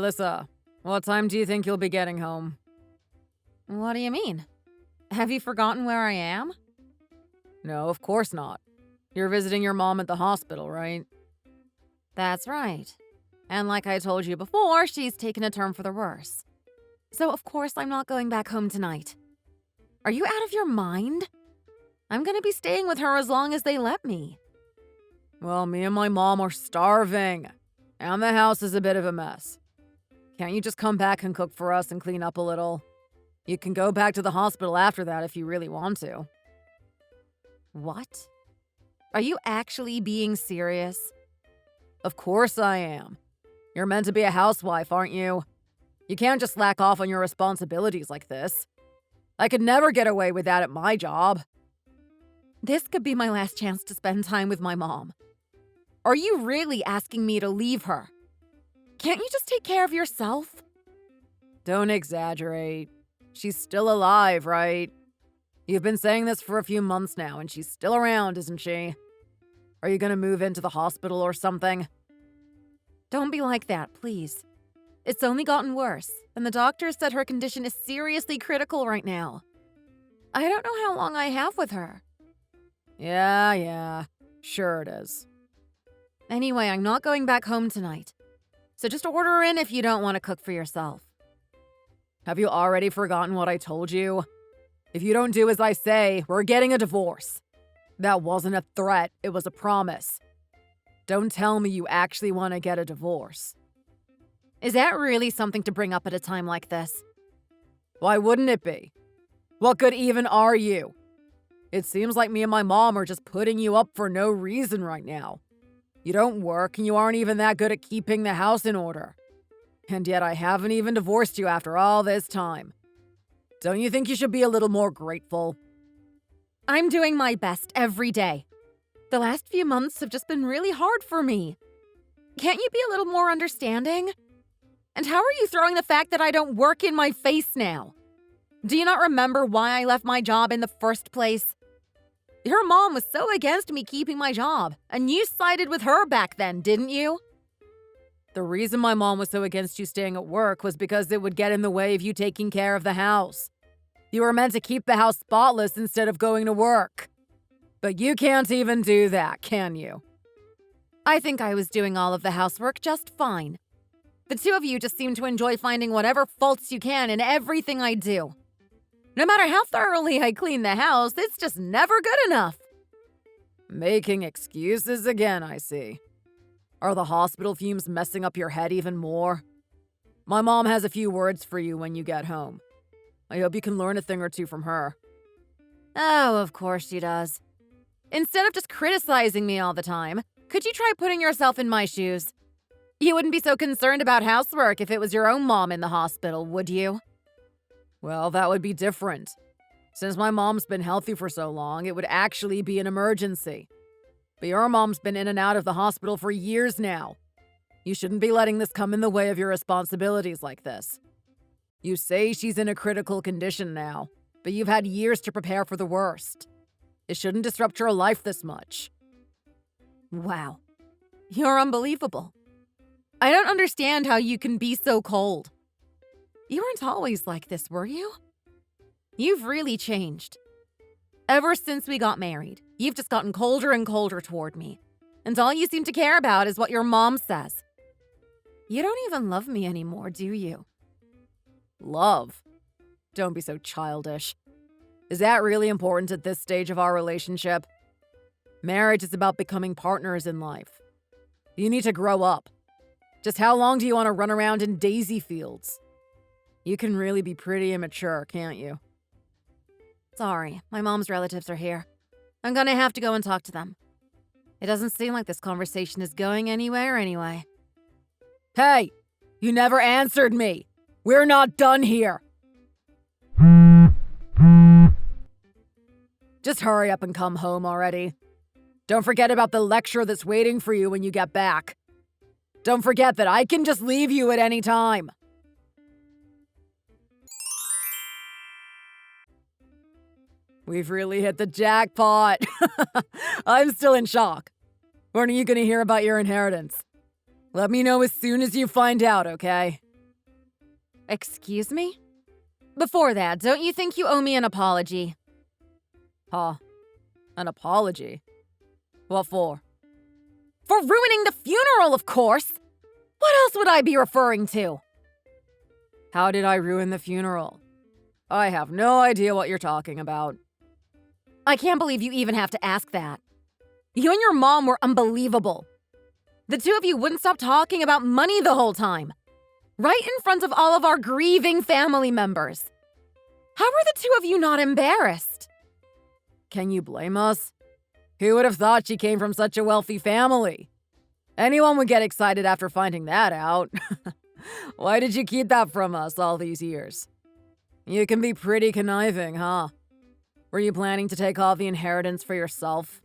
Alyssa, what time do you think you'll be getting home? What do you mean? Have you forgotten where I am? No, of course not. You're visiting your mom at the hospital, right? That's right. And like I told you before, she's taken a turn for the worse. So of course I'm not going back home tonight. Are you out of your mind? I'm gonna be staying with her as long as they let me. Well, me and my mom are starving, and the house is a bit of a mess. Can't you just come back and cook for us and clean up a little? You can go back to the hospital after that if you really want to. What? Are you actually being serious? Of course I am. You're meant to be a housewife, aren't you? You can't just slack off on your responsibilities like this. I could never get away with that at my job. This could be my last chance to spend time with my mom. Are you really asking me to leave her? Can't you just take care of yourself? Don't exaggerate. She's still alive, right? You've been saying this for a few months now, and she's still around, isn't she? Are you gonna move into the hospital or something? Don't be like that, please. It's only gotten worse, and the doctor said her condition is seriously critical right now. I don't know how long I have with her. Yeah, sure it is. Anyway, I'm not going back home tonight. So just order in if you don't want to cook for yourself. Have you already forgotten what I told you? If you don't do as I say, we're getting a divorce. That wasn't a threat, it was a promise. Don't tell me you actually want to get a divorce. Is that really something to bring up at a time like this? Why wouldn't it be? What good even are you? It seems like me and my mom are just putting you up for no reason right now. You don't work and you aren't even that good at keeping the house in order. And yet I haven't even divorced you after all this time. Don't you think you should be a little more grateful? I'm doing my best every day. The last few months have just been really hard for me. Can't you be a little more understanding? And how are you throwing the fact that I don't work in my face now? Do you not remember why I left my job in the first place? Your mom was so against me keeping my job, and you sided with her back then, didn't you? The reason my mom was so against you staying at work was because it would get in the way of you taking care of the house. You were meant to keep the house spotless instead of going to work. But you can't even do that, can you? I think I was doing all of the housework just fine. The two of you just seem to enjoy finding whatever faults you can in everything I do. No matter how thoroughly I clean the house, it's just never good enough. Making excuses again, I see. Are the hospital fumes messing up your head even more? My mom has a few words for you when you get home. I hope you can learn a thing or two from her. Oh, of course she does. Instead of just criticizing me all the time, could you try putting yourself in my shoes? You wouldn't be so concerned about housework if it was your own mom in the hospital, would you? Well, that would be different. Since my mom's been healthy for so long, it would actually be an emergency. But your mom's been in and out of the hospital for years now. You shouldn't be letting this come in the way of your responsibilities like this. You say she's in a critical condition now, but you've had years to prepare for the worst. It shouldn't disrupt your life this much. Wow. You're unbelievable. I don't understand how you can be so cold. You weren't always like this, were you? You've really changed. Ever since we got married, you've just gotten colder and colder toward me. And all you seem to care about is what your mom says. You don't even love me anymore, do you? Love? Don't be so childish. Is that really important at this stage of our relationship? Marriage is about becoming partners in life. You need to grow up. Just how long do you want to run around in daisy fields? You can really be pretty immature, can't you? Sorry, my mom's relatives are here. I'm gonna have to go and talk to them. It doesn't seem like this conversation is going anywhere anyway. Hey! You never answered me! We're not done here! Just hurry up and come home already. Don't forget about the lecture that's waiting for you when you get back. Don't forget that I can just leave you at any time. We've really hit the jackpot. I'm still in shock. When are you going to hear about your inheritance? Let me know as soon as you find out, okay? Excuse me? Before that, don't you think you owe me an apology? Huh? An apology? What for? For ruining the funeral, of course! What else would I be referring to? How did I ruin the funeral? I have no idea what you're talking about. I can't believe you even have to ask that. You and your mom were unbelievable. The two of you wouldn't stop talking about money the whole time. Right in front of all of our grieving family members. How were the two of you not embarrassed? Can you blame us? Who would have thought she came from such a wealthy family? Anyone would get excited after finding that out. Why did you keep that from us all these years? You can be pretty conniving, huh? Were you planning to take all the inheritance for yourself?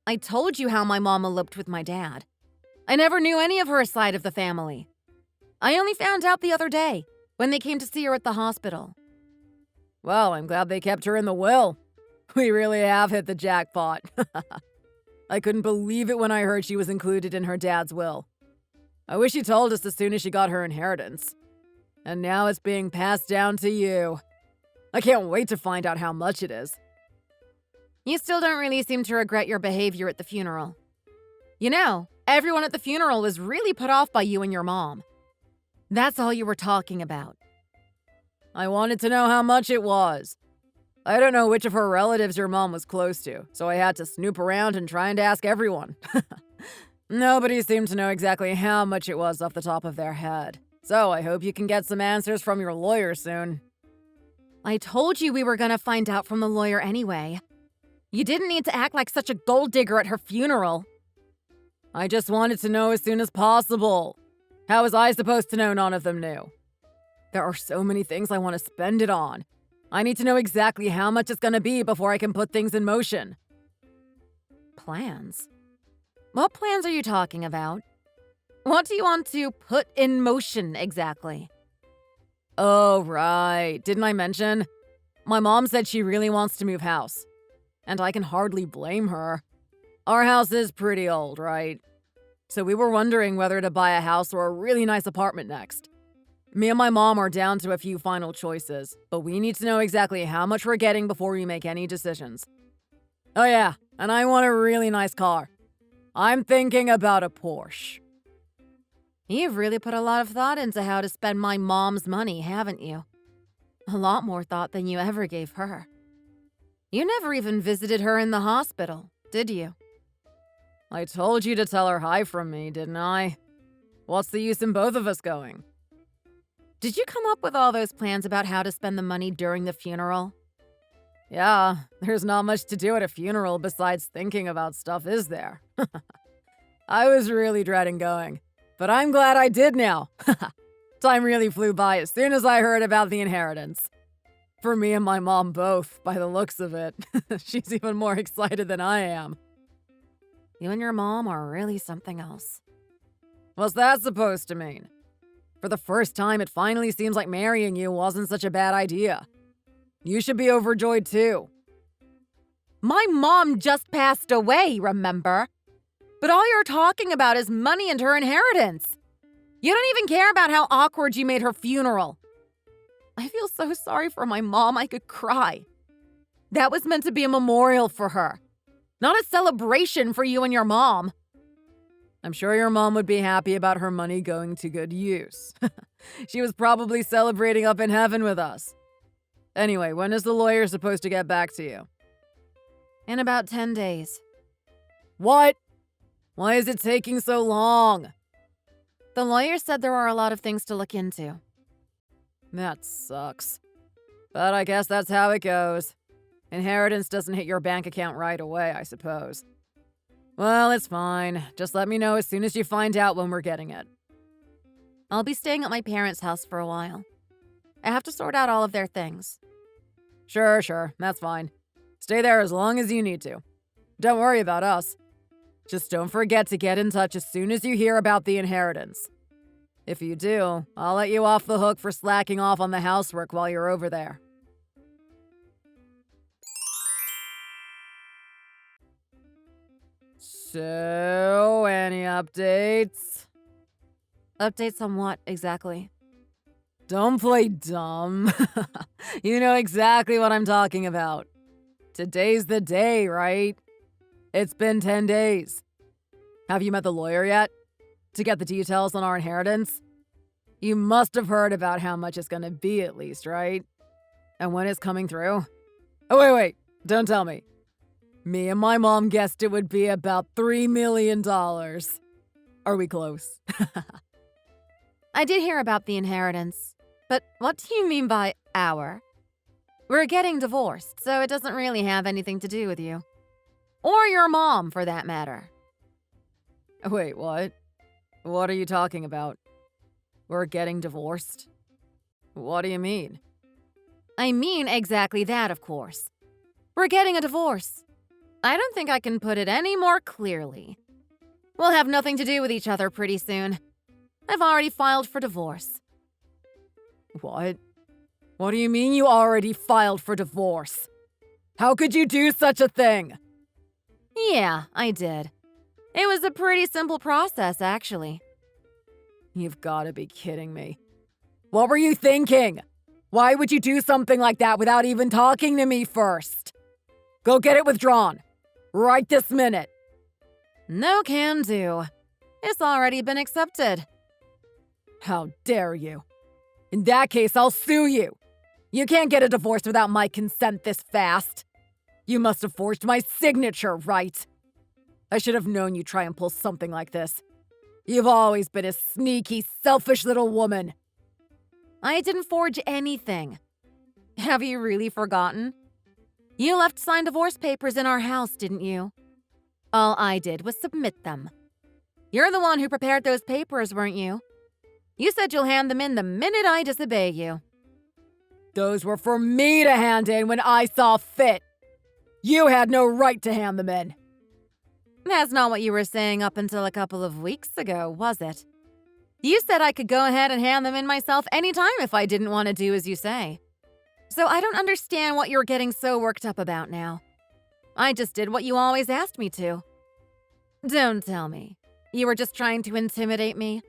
I told you how my mom eloped with my dad. I never knew any of her side of the family. I only found out the other day, when they came to see her at the hospital. Well, I'm glad they kept her in the will. We really have hit the jackpot. I couldn't believe it when I heard she was included in her dad's will. I wish she told us as soon as she got her inheritance. And now it's being passed down to you. I can't wait to find out how much it is. You still don't really seem to regret your behavior at the funeral. You know, everyone at the funeral was really put off by you and your mom. That's all you were talking about. I wanted to know how much it was. I don't know which of her relatives your mom was close to, so I had to snoop around and try and ask everyone. Nobody seemed to know exactly how much it was off the top of their head. So I hope you can get some answers from your lawyer soon. I told you we were gonna find out from the lawyer anyway. You didn't need to act like such a gold digger at her funeral. I just wanted to know as soon as possible. How was I supposed to know none of them knew? There are so many things I want to spend it on. I need to know exactly how much it's gonna be before I can put things in motion. Plans? What plans are you talking about? What do you want to put in motion exactly? Oh, right. Didn't I mention? My mom said she really wants to move house. And I can hardly blame her. Our house is pretty old, right? So we were wondering whether to buy a house or a really nice apartment next. Me and my mom are down to a few final choices, but we need to know exactly how much we're getting before we make any decisions. Oh yeah, and I want a really nice car. I'm thinking about a Porsche. You've really put a lot of thought into how to spend my mom's money, haven't you? A lot more thought than you ever gave her. You never even visited her in the hospital, did you? I told you to tell her hi from me, didn't I? What's the use in both of us going? Did you come up with all those plans about how to spend the money during the funeral? Yeah, there's not much to do at a funeral besides thinking about stuff, is there? I was really dreading going, but I'm glad I did now. Time really flew by as soon as I heard about the inheritance. For me and my mom both, by the looks of it. She's even more excited than I am. You and your mom are really something else. What's that supposed to mean? For the first time, it finally seems like marrying you wasn't such a bad idea. You should be overjoyed too. My mom just passed away, remember? But all you're talking about is money and her inheritance. You don't even care about how awkward you made her funeral. I feel so sorry for my mom, I could cry. That was meant to be a memorial for her, not a celebration for you and your mom. I'm sure your mom would be happy about her money going to good use. She was probably celebrating up in heaven with us. Anyway, when is the lawyer supposed to get back to you? In about 10 days. What? Why is it taking so long? The lawyer said there are a lot of things to look into. That sucks. But I guess that's how it goes. Inheritance doesn't hit your bank account right away, I suppose. Well, it's fine. Just let me know as soon as you find out when we're getting it. I'll be staying at my parents' house for a while. I have to sort out all of their things. Sure, that's fine. Stay there as long as you need to. Don't worry about us. Just don't forget to get in touch as soon as you hear about the inheritance. If you do, I'll let you off the hook for slacking off on the housework while you're over there. So, any updates? Updates on what, exactly? Don't play dumb. You know exactly what I'm talking about. Today's the day, right? It's been 10 days. Have you met the lawyer yet? To get the details on our inheritance? You must have heard about how much it's gonna be at least, right? And when it's coming through? Oh, wait. Don't tell me. Me and my mom guessed it would be about $3 million. Are we close? I did hear about the inheritance, but what do you mean by our? We're getting divorced, so it doesn't really have anything to do with you. Or your mom, for that matter. Wait, what? What are you talking about? We're getting divorced? What do you mean? I mean exactly that, of course. We're getting a divorce. I don't think I can put it any more clearly. We'll have nothing to do with each other pretty soon. I've already filed for divorce. What? What do you mean you already filed for divorce? How could you do such a thing? Yeah, I did. It was a pretty simple process, actually. You've got to be kidding me. What were you thinking? Why would you do something like that without even talking to me first? Go get it withdrawn. Right this minute. No can do. It's already been accepted. How dare you? In that case, I'll sue you. You can't get a divorce without my consent this fast. You must have forged my signature, right? I should have known you'd try and pull something like this. You've always been a sneaky, selfish little woman. I didn't forge anything. Have you really forgotten? You left signed divorce papers in our house, didn't you? All I did was submit them. You're the one who prepared those papers, weren't you? You said you'll hand them in the minute I disobey you. Those were for me to hand in when I saw fit. You had no right to hand them in. That's not what you were saying up until a couple of weeks ago, was it? You said I could go ahead and hand them in myself anytime if I didn't want to do as you say. So I don't understand what you're getting so worked up about now. I just did what you always asked me to. Don't tell me. You were just trying to intimidate me.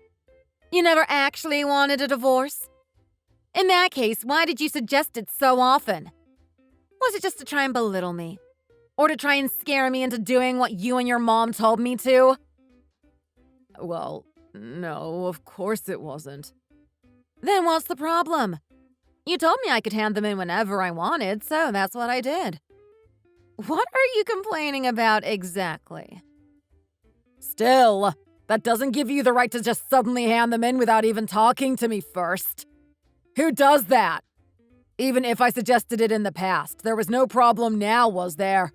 You never actually wanted a divorce? In that case, why did you suggest it so often? Was it just to try and belittle me? Or to try and scare me into doing what you and your mom told me to? Well, no, of course it wasn't. Then what's the problem? You told me I could hand them in whenever I wanted, so that's what I did. What are you complaining about exactly? Still, that doesn't give you the right to just suddenly hand them in without even talking to me first. Who does that? Even if I suggested it in the past, there was no problem now, was there?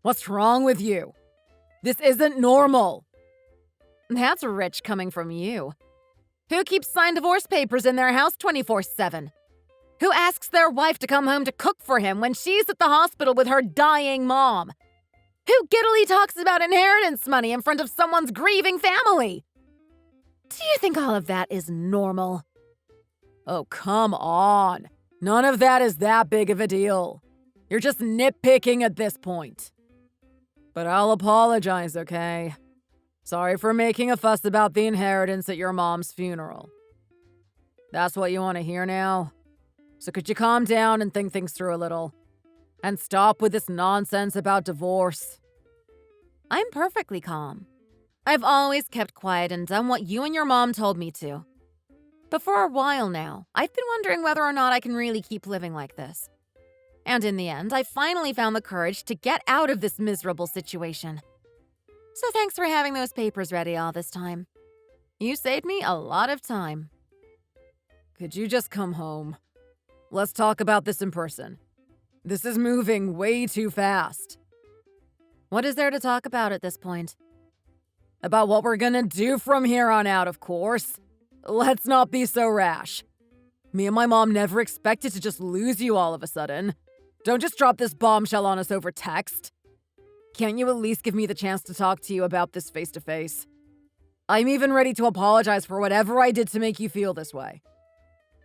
What's wrong with you? This isn't normal. That's rich coming from you. Who keeps signed divorce papers in their house 24/7? Who asks their wife to come home to cook for him when she's at the hospital with her dying mom? Who giddily talks about inheritance money in front of someone's grieving family? Do you think all of that is normal? Oh, come on. None of that is that big of a deal. You're just nitpicking at this point. But I'll apologize, okay? Sorry for making a fuss about the inheritance at your mom's funeral. That's what you want to hear now? So could you calm down and think things through a little? And stop with this nonsense about divorce? I'm perfectly calm. I've always kept quiet and done what you and your mom told me to. But for a while now, I've been wondering whether or not I can really keep living like this. And in the end, I finally found the courage to get out of this miserable situation. So thanks for having those papers ready all this time. You saved me a lot of time. Could you just come home? Let's talk about this in person. This is moving way too fast. What is there to talk about at this point? About what we're gonna do from here on out, of course. Let's not be so rash. Me and my mom never expected to just lose you all of a sudden. Don't just drop this bombshell on us over text. Can't you at least give me the chance to talk to you about this face to face? I'm even ready to apologize for whatever I did to make you feel this way.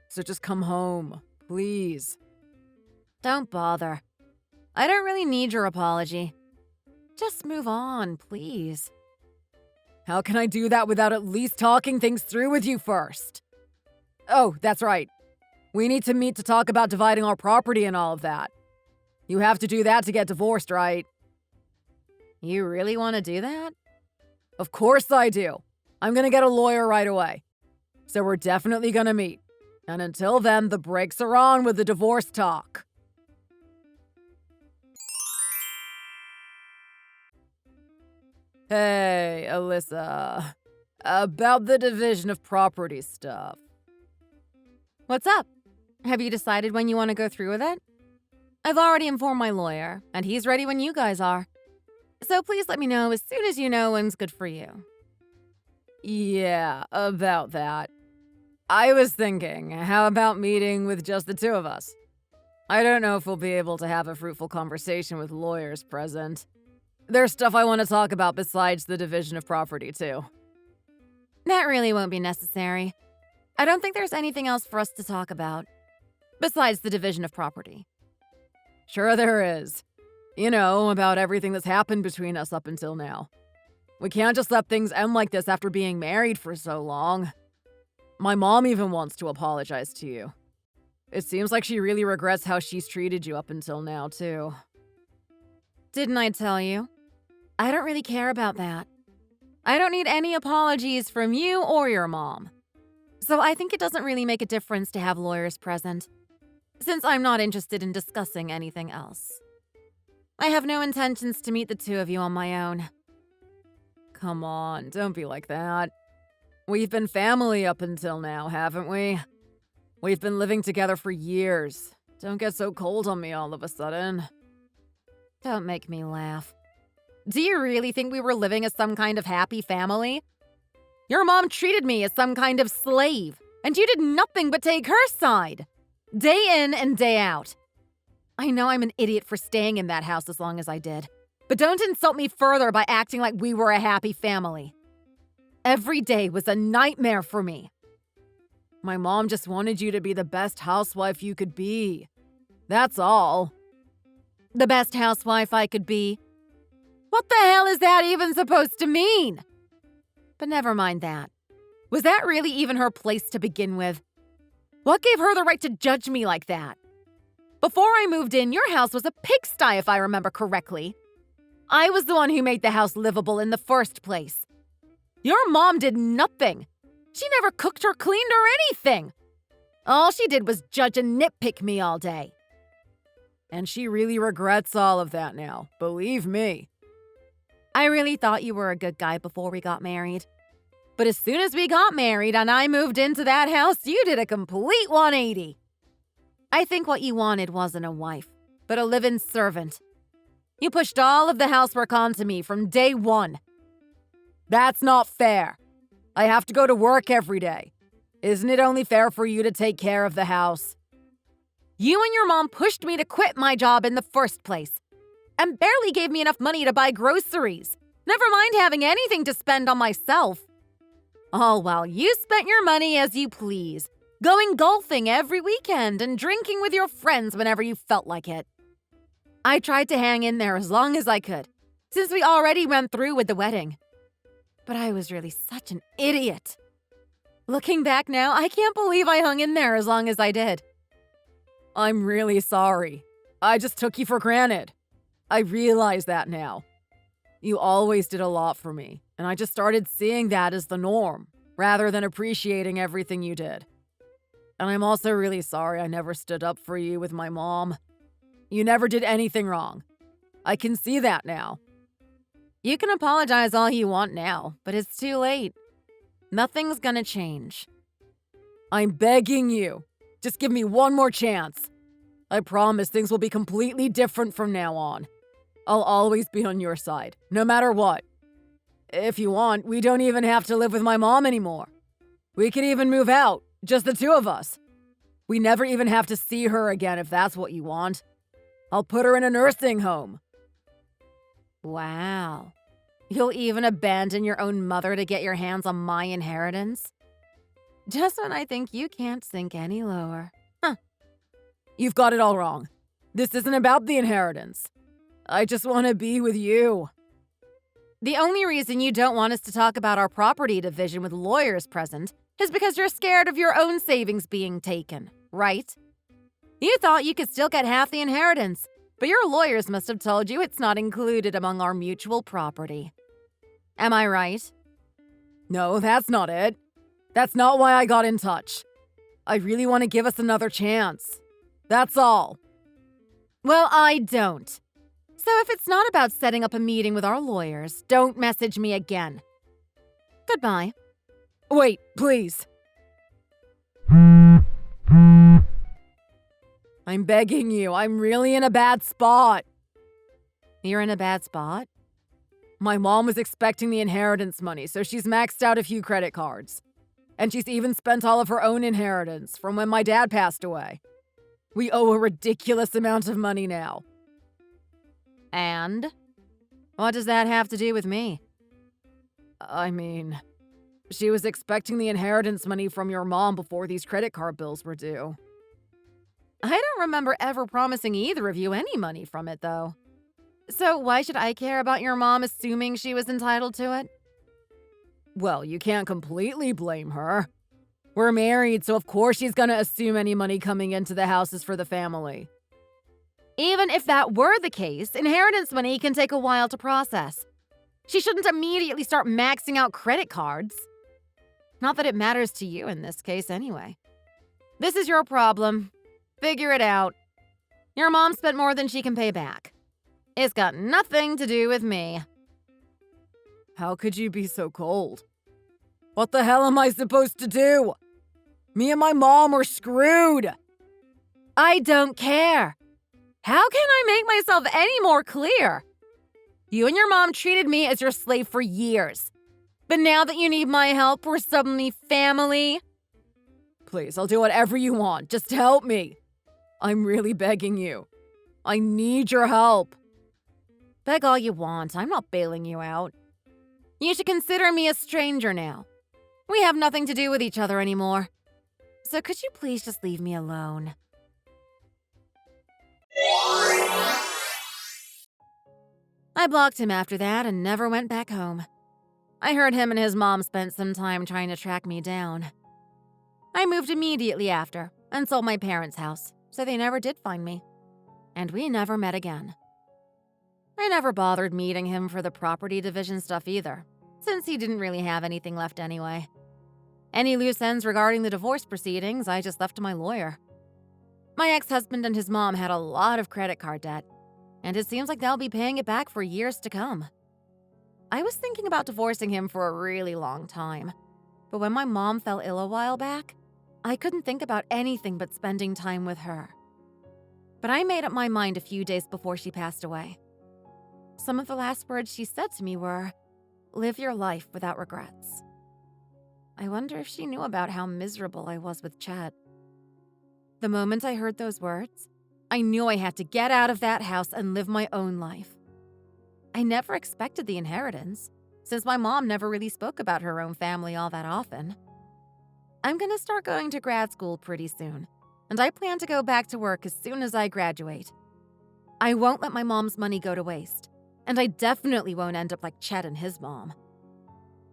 So just come home, please. Don't bother. I don't really need your apology. Just move on, please. How can I do that without at least talking things through with you first? Oh, that's right. We need to meet to talk about dividing our property and all of that. You have to do that to get divorced, right? You really want to do that? Of course I do. I'm gonna get a lawyer right away. So we're definitely gonna meet. And until then, the brakes are on with the divorce talk. Hey, Alyssa. About the division of property stuff. What's up? Have you decided when you want to go through with it? I've already informed my lawyer, and he's ready when you guys are. So please let me know as soon as you know when's good for you. Yeah, about that. I was thinking, how about meeting with just the two of us? I don't know if we'll be able to have a fruitful conversation with lawyers present. There's stuff I want to talk about besides the division of property, too. That really won't be necessary. I don't think there's anything else for us to talk about, besides the division of property. Sure there is. You know, about everything that's happened between us up until now. We can't just let things end like this after being married for so long. My mom even wants to apologize to you. It seems like she really regrets how she's treated you up until now, too. Didn't I tell you? I don't really care about that. I don't need any apologies from you or your mom. So I think it doesn't really make a difference to have lawyers present, since I'm not interested in discussing anything else. I have no intentions to meet the two of you on my own. Come on, don't be like that. We've been family up until now, haven't we? We've been living together for years. Don't get so cold on me all of a sudden. Don't make me laugh. Do you really think we were living as some kind of happy family? Your mom treated me as some kind of slave, and you did nothing but take her side, day in and day out. I know I'm an idiot for staying in that house as long as I did, but don't insult me further by acting like we were a happy family. Every day was a nightmare for me. My mom just wanted you to be the best housewife you could be. That's all. The best housewife I could be? What the hell is that even supposed to mean? But never mind that. Was that really even her place to begin with? What gave her the right to judge me like that? Before I moved in, your house was a pigsty, if I remember correctly. I was the one who made the house livable in the first place. Your mom did nothing. She never cooked or cleaned or anything. All she did was judge and nitpick me all day. And she really regrets all of that now, believe me. I really thought you were a good guy before we got married. But as soon as we got married and I moved into that house, you did a complete 180. I think what you wanted wasn't a wife, but a live-in servant. You pushed all of the housework onto me from day one. That's not fair. I have to go to work every day. Isn't it only fair for you to take care of the house? You and your mom pushed me to quit my job in the first place, and barely gave me enough money to buy groceries. Never mind having anything to spend on myself. All while you spent your money as you please, going golfing every weekend and drinking with your friends whenever you felt like it. I tried to hang in there as long as I could, since we already went through with the wedding. But I was really such an idiot. Looking back now, I can't believe I hung in there as long as I did. I'm really sorry. I just took you for granted. I realize that now. You always did a lot for me, and I just started seeing that as the norm, rather than appreciating everything you did. And I'm also really sorry I never stood up for you with my mom. You never did anything wrong. I can see that now. You can apologize all you want now, but it's too late. Nothing's gonna change. I'm begging you. Just give me one more chance. I promise things will be completely different from now on. I'll always be on your side, no matter what. If you want, we don't even have to live with my mom anymore. We could even move out, just the two of us. We never even have to see her again if that's what you want. I'll put her in a nursing home. Wow. You'll even abandon your own mother to get your hands on my inheritance? Just when I think you can't sink any lower. Huh. You've got it all wrong. This isn't about the inheritance. I just want to be with you. The only reason you don't want us to talk about our property division with lawyers present is because you're scared of your own savings being taken, right? You thought you could still get half the inheritance, but your lawyers must have told you it's not included among our mutual property. Am I right? No, that's not it. That's not why I got in touch. I really want to give us another chance. That's all. Well, I don't. So if it's not about setting up a meeting with our lawyers, don't message me again. Goodbye. Wait, please. I'm begging you. I'm really in a bad spot. You're in a bad spot? My mom was expecting the inheritance money, so she's maxed out a few credit cards. And she's even spent all of her own inheritance from when my dad passed away. We owe a ridiculous amount of money now. And? What does that have to do with me? I mean, she was expecting the inheritance money from your mom before these credit card bills were due. I don't remember ever promising either of you any money from it, though. So why should I care about your mom assuming she was entitled to it? Well, you can't completely blame her. We're married, so of course she's gonna assume any money coming into the house is for the family. Even if that were the case, inheritance money can take a while to process. She shouldn't immediately start maxing out credit cards. Not that it matters to you in this case anyway. This is your problem. Figure it out. Your mom spent more than she can pay back. It's got nothing to do with me. How could you be so cold? What the hell am I supposed to do? Me and my mom are screwed. I don't care. How can I make myself any more clear? You and your mom treated me as your slave for years. But now that you need my help, we're suddenly family. Please, I'll do whatever you want. Just help me. I'm really begging you. I need your help. Beg all you want. I'm not bailing you out. You should consider me a stranger now. We have nothing to do with each other anymore. So could you please just leave me alone? I blocked him after that and never went back home. I heard him and his mom spent some time trying to track me down. I moved immediately after and sold my parents' house, so they never did find me. And we never met again. I never bothered meeting him for the property division stuff either, since he didn't really have anything left anyway. Any loose ends regarding the divorce proceedings, I just left to my lawyer. My ex-husband and his mom had a lot of credit card debt, and it seems like they'll be paying it back for years to come. I was thinking about divorcing him for a really long time, but when my mom fell ill a while back, I couldn't think about anything but spending time with her. But I made up my mind a few days before she passed away. Some of the last words she said to me were, "Live your life without regrets." I wonder if she knew about how miserable I was with Chet. The moment I heard those words, I knew I had to get out of that house and live my own life. I never expected the inheritance, since my mom never really spoke about her own family all that often. I'm gonna start going to grad school pretty soon, and I plan to go back to work as soon as I graduate. I won't let my mom's money go to waste, and I definitely won't end up like Chet and his mom.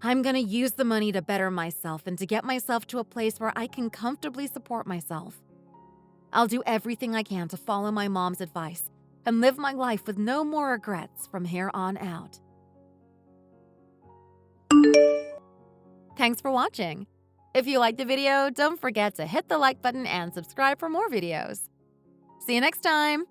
I'm gonna use the money to better myself and to get myself to a place where I can comfortably support myself. I'll do everything I can to follow my mom's advice and live my life with no more regrets from here on out. Thanks for watching. If you liked the video, don't forget to hit the like button and subscribe for more videos. See you next time!